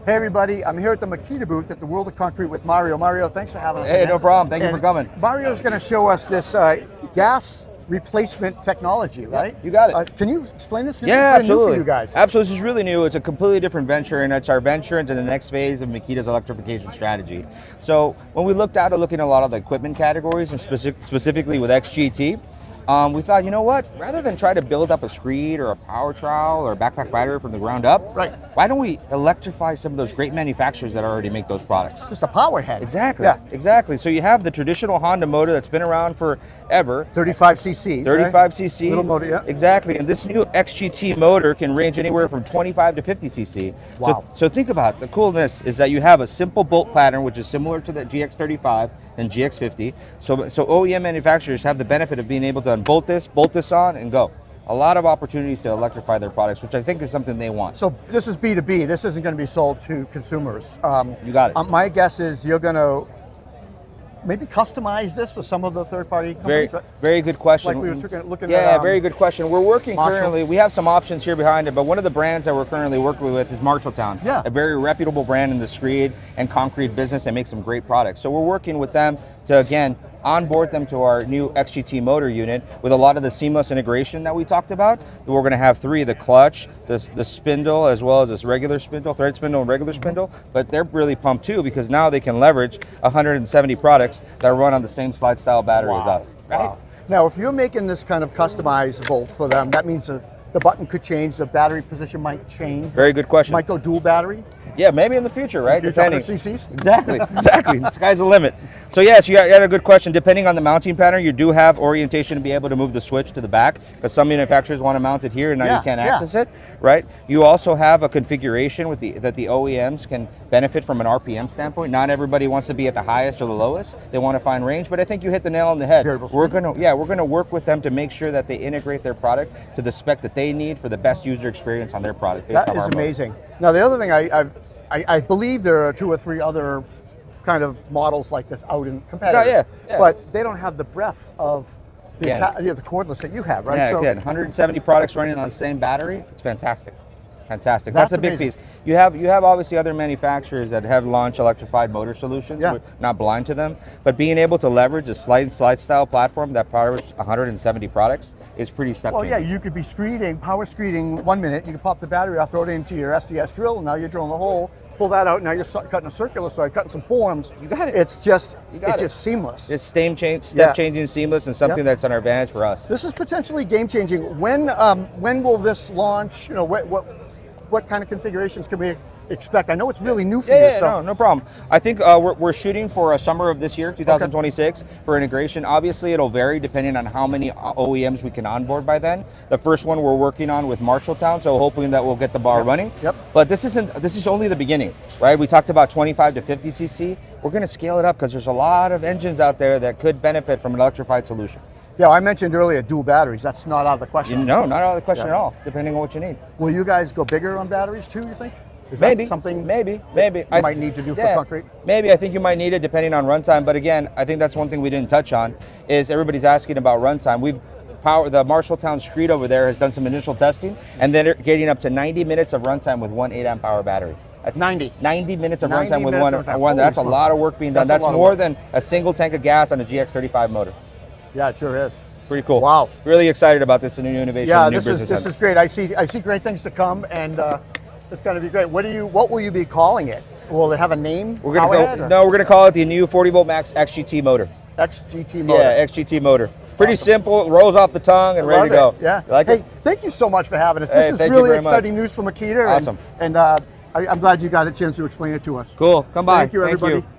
Hey everybody, I'm here at the Makita booth at the World of Concrete with Mario. Mario, thanks for having us. Hey, again. no problem. Thank you for coming. Mario's going to show us this gas replacement technology, right? You got it. Can you explain this? Yeah, It's absolutely. new for you guys. Absolutely, this is really new. It's a completely different venture, and it's our venture into the next phase of Makita's electrification strategy. So when we looked at looking at a lot of the equipment categories, and specifically with XGT, we thought, you know what? Rather than try to build up a screed or a power trowel or a backpack battery from the ground up, Right. why don't we electrify some of those great manufacturers that already make those products? Just a power head. Exactly. Yeah. Exactly. So you have the traditional Honda motor that's been around forever. 35 cc. 35 cc. Little motor, yeah. Exactly. And this new XGT motor can range anywhere from 25 to 50 cc. Wow. So think about it. The coolness is that you have a simple bolt pattern, which is similar to the GX35 and GX50. So OEM manufacturers have the benefit of being able to unbolt this, bolt this on, and go. A lot of opportunities to electrify their products, which I think is something they want. So this is B2B. This isn't going to be sold to consumers. You got it. My guess is you're going to maybe customize this for some of the third-party companies, right? Very good question. Like we were looking at. Yeah, very good question. We're working Marshall. currently, we have some options here behind it, but one of the brands that we're currently working with is Marshalltown. Yeah. A very reputable brand in the screed and concrete business and makes some great products. So we're working with them to, again, onboard them to our new XGT motor unit with a lot of the seamless integration that we talked about. We're going to have three: the clutch, the spindle, as well as this regular spindle, thread spindle and regular spindle. But they're really pumped too, because now they can leverage 170 products that run on the same slide style battery as us. Right? Wow. Now, if you're making this kind of customizable for them, that means the button could change, the battery position might change. Very good question. Might go dual battery. Yeah, maybe in the future, right? Future 100 cc's? Exactly, exactly. The sky's the limit. So yes, you had a good question. Depending on the mounting pattern, you do have orientation to be able to move the switch to the back, because some manufacturers want to mount it here and now you can't access it, right? You also have a configuration with that the OEMs can benefit from an RPM standpoint. Not everybody wants to be at the highest or the lowest. They want to find range, but I think you hit the nail on the head. We're gonna work with them to make sure that they integrate their product to the spec that they need for the best user experience on their product. That is amazing. Now, the other thing, I believe there are 2 or 3 other kind of models like this out in competitors, yeah. But they don't have the breadth of the cordless that you have, right? Yeah, so, again, 170 products running on the same battery. It's fantastic. Fantastic. That's a big amazing. piece. You have obviously other manufacturers that have launched electrified motor solutions. Yeah. We're not blind to them, but being able to leverage a slide style platform that powers 170 products is pretty step well, changing. yeah, you could be power screeding 1 minute, you can pop the battery off, throw it into your SDS drill, and now you're drilling the hole, pull that out, now you're cutting a circular side, cutting some forms. You got it. It's just seamless. It's step changing, seamless, and something that's an advantage for us. This is potentially game changing. When will this launch? You know, what kind of configurations can we expect? I know it's really new for you. Yeah, no problem. I think we're shooting for a summer of this year, 2026, for integration. Obviously, it'll vary depending on how many OEMs we can onboard by then. The first one we're working on with Marshalltown, so hoping that we'll get the bar running. Yep. But this is only the beginning, right? We talked about 25 to 50 cc. We're going to scale it up because there's a lot of engines out there that could benefit from an electrified solution. Yeah, I mentioned earlier dual batteries. That's not out of the question. No, not out of the question at all, depending on what you need. Will you guys go bigger on batteries too, you think? Is Maybe that something maybe you might need to do for concrete? Maybe. I think you might need it depending on runtime. But again, I think that's one thing we didn't touch on is everybody's asking about runtime. The Marshalltown screed over there has done some initial testing, and then they're getting up to 90 minutes of runtime with 1 8-amp hour battery. That's 90 minutes of runtime with one. That's a lot of work being done. That's more than a single tank of gas on a GX35 motor. Yeah, it sure is. Pretty cool. Wow. Really excited about this new innovation. Yeah, new this is great. I see great things to come, and it's going to be great. What will you be calling it? Will it have a name? We're gonna call it the new 40 volt max XGT motor. XGT motor. Yeah, XGT motor. Pretty simple. It rolls off the tongue and ready to go. Yeah. You like it? Thank you so much for having us. This is really exciting news for Makita. Awesome. And I'm glad you got a chance to explain it to us. Cool. Come by. Thank you, everybody. Thank you.